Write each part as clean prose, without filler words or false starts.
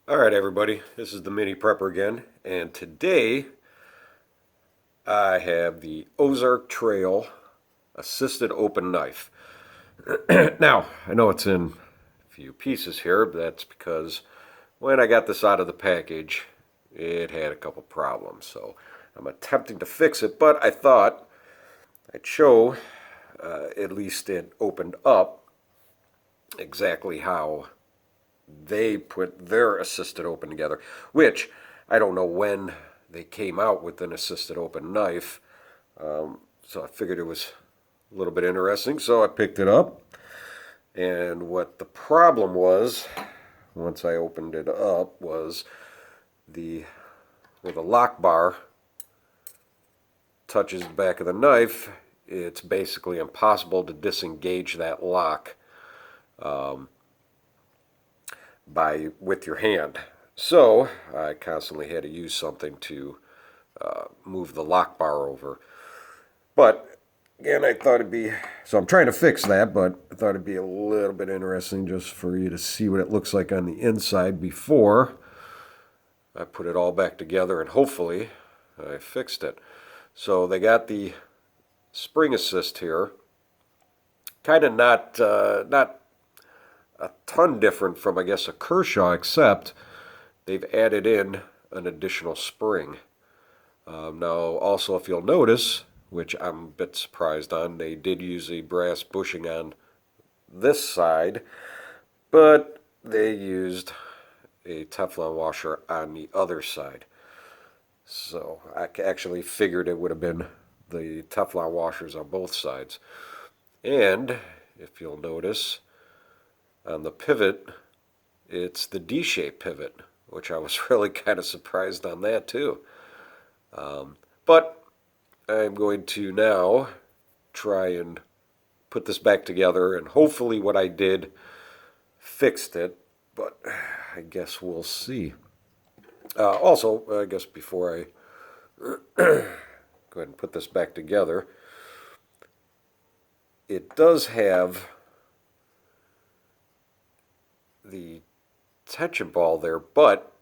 All right, everybody, this is the Mini Prepper again, and today I have the Ozark Trail Assisted Open Knife. Now, I know it's in a few pieces here, but that's because when I got this out of the package, it had a couple problems. So I'm attempting to fix it, but I thought I'd show, at least it opened up, exactly how they put their assisted open together, which I don't know when they came out with an assisted open knife. So I figured it was a little bit interesting, so I picked it up. And what the problem was, once I opened it up, was the where the lock bar touches the back of the knife. It's basically impossible to disengage that lock with your hand. So I constantly had to use something to move the lock bar over. But again, I thought it'd be, so I'm trying to fix that, but I thought it'd be a little bit interesting just for you to see what it looks like on the inside before I put it all back together, and hopefully I fixed it. So they got the spring assist here, kind of not a ton different from, I guess, a Kershaw, except they've added in an additional spring. Now, also, if you'll notice, which I'm a bit surprised on, they did use a brass bushing on this side, but they used a Teflon washer on the other side. So I actually figured it would have been the Teflon washers on both sides. And if you'll notice, on the pivot, it's the D-shaped pivot, which I was really kind of surprised on that too. But I'm going to now try and put this back together, and hopefully what I did fixed it, but I guess we'll see. Also, I guess before I go ahead and put this back together, it does have the tension ball there, but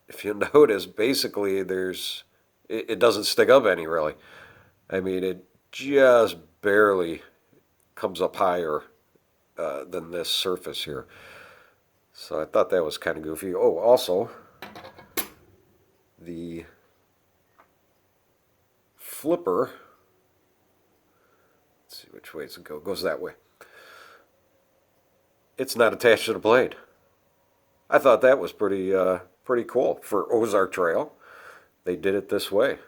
if you notice, basically it doesn't stick up any, really. I mean, it just barely comes up higher than this surface here. So I thought that was kind of goofy. Oh, also, the flipper, let's see which way it goes that way. It's not attached to the blade. I thought that was pretty cool for Ozark Trail. They did it this way,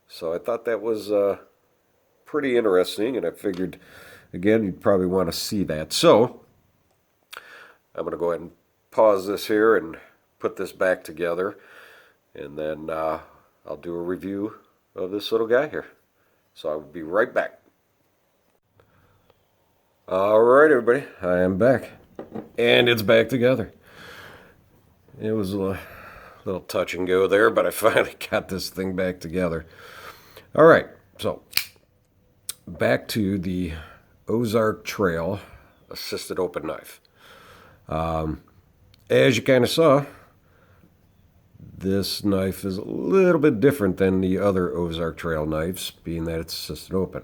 so I thought that was pretty interesting, and I figured, again, you'd probably want to see that. So I'm going to go ahead and pause this here and put this back together, and then I'll do a review of this little guy here. So I'll be right back. All right, everybody, I am back, and it's back together. It was a little touch and go there, but I finally got this thing back together. All right, so back to the Ozark Trail Assisted Open Knife. As you kind of saw, this knife is a little bit different than the other Ozark Trail knives, being that it's assisted open.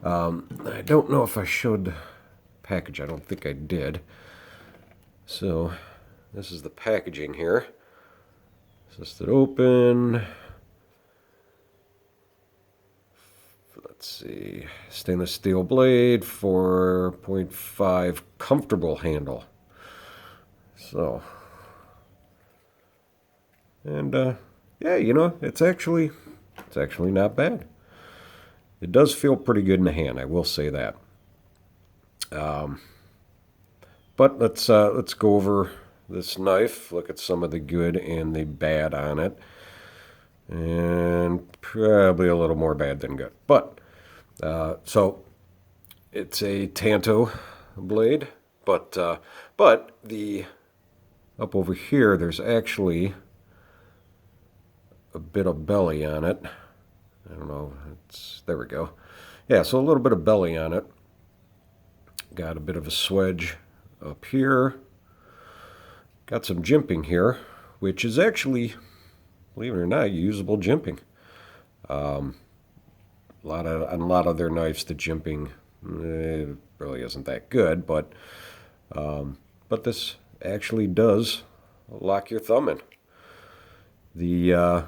I don't know if I showed the package. I don't think I did. So this is the packaging here. Assisted open. Let's see. Stainless steel blade, 4.5 comfortable handle. So, and yeah, you know, it's actually not bad. It does feel pretty good in the hand, I will say that. But let's go over this knife, look at some of the good and the bad on it, and probably a little more bad than good. But so it's a Tanto blade, but the up over here there's actually a bit of belly on it. I don't know. There we go. Yeah, so a little bit of belly on it. Got a bit of a swedge up here. got some jimping here, which is actually, believe it or not, usable jimping. On a lot of their knives, the jimping really isn't that good, but this actually does lock your thumb in. The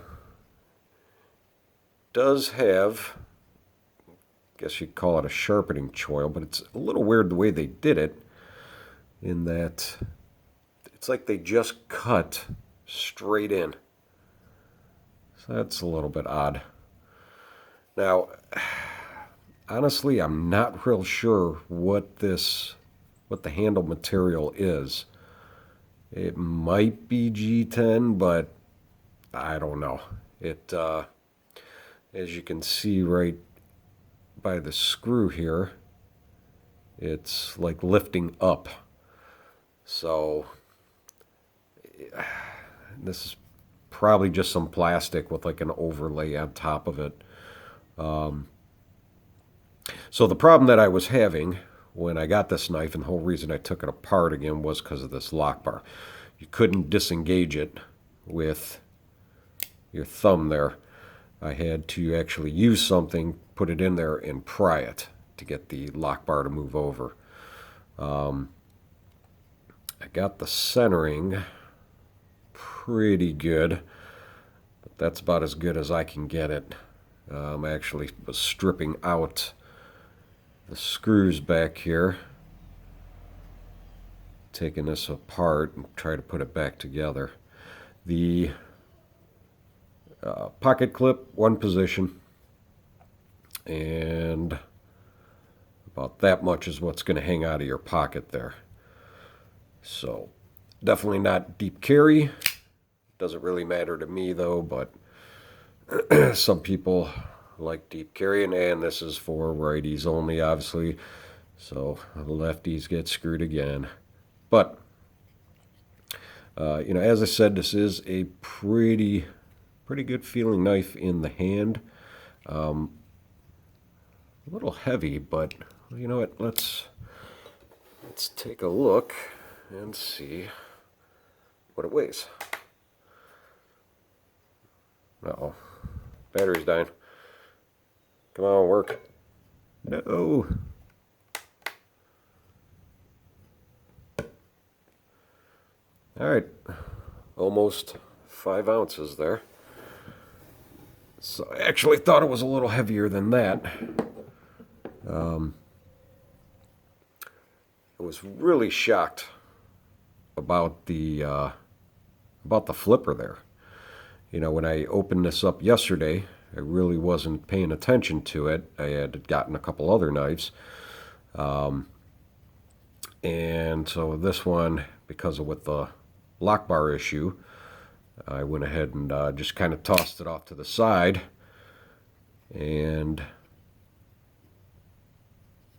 does have, I guess you'd call it a sharpening choil, but it's a little weird the way they did it, in that it's like they just cut straight in. So that's a little bit odd. Now, honestly, I'm not real sure what the handle material is. It might be G10, but I don't know. It, as you can see right by the screw here, it's like lifting up. So this is probably just some plastic with like an overlay on top of it. So the problem that I was having when I got this knife, and the whole reason I took it apart again, was because of this lock bar. You couldn't disengage it with your thumb there. I had to actually use something, put it in there, and pry it to get the lock bar to move over. I got the centering pretty good, but that's about as good as I can get it. I actually was stripping out the screws back here, taking this apart and try to put it back together. The pocket clip, one position, and about that much is what's going to hang out of your pocket there. So definitely not deep carry. Doesn't really matter to me though, but some people like deep carrying, and this is for righties only, obviously. So the lefties get screwed again. But as I said, this is a pretty good feeling knife in the hand. A little heavy, but you know what? Let's take a look and see what it weighs. Uh-oh. Battery's dying. Come on, work. No. All right. Almost 5 ounces there. So I actually thought it was a little heavier than that. I was really shocked about the flipper there. When I opened this up yesterday, I really wasn't paying attention to it. I had gotten a couple other knives. And so this one, because of with the lock bar issue, I went ahead and just kind of tossed it off to the side. And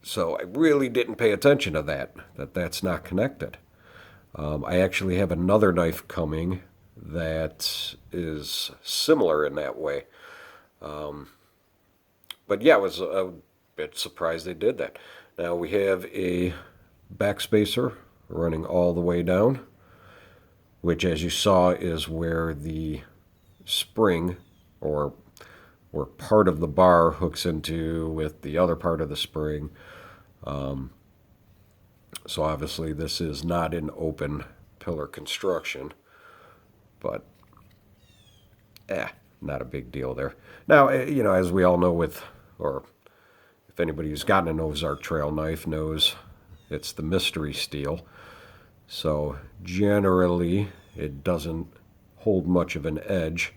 so I really didn't pay attention to that's not connected. I actually have another knife coming that is similar in that way. But yeah, I was a bit surprised they did that. Now we have a backspacer running all the way down, which, as you saw, is where the spring, or where part of the bar hooks into with the other part of the spring. So obviously this is not an open pillar construction, but not a big deal there. Now, as we all know or if anybody who's gotten an Ozark trail knife knows, it's the mystery steel. So generally it doesn't hold much of an edge.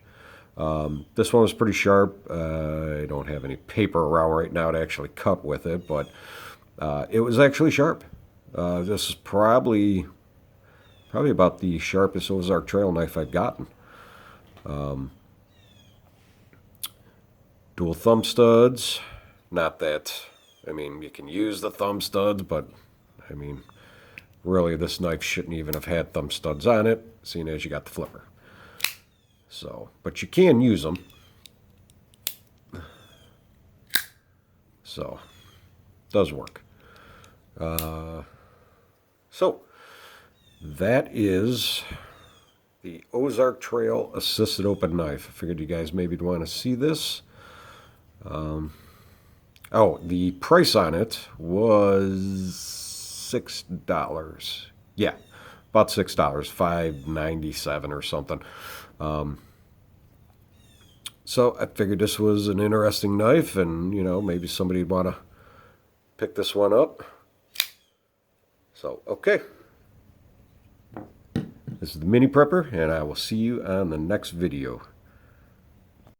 This one was pretty sharp. I don't have any paper around right now to actually cut with it, but it was actually sharp. This is probably about the sharpest Ozark trail knife I've gotten. Dual thumb studs. Not that, you can use the thumb studs, but really this knife shouldn't even have had thumb studs on it, seeing as you got the flipper. So, but you can use them. So, does work. So, that is The Ozark Trail Assisted Open Knife. I figured you guys maybe would want to see this. Oh, the price on it was $6. Yeah, about $6, $5.97 or something. So I figured this was an interesting knife, and maybe somebody'd want to pick this one up. So okay, this is the Mini Prepper, and I will see you on the next video.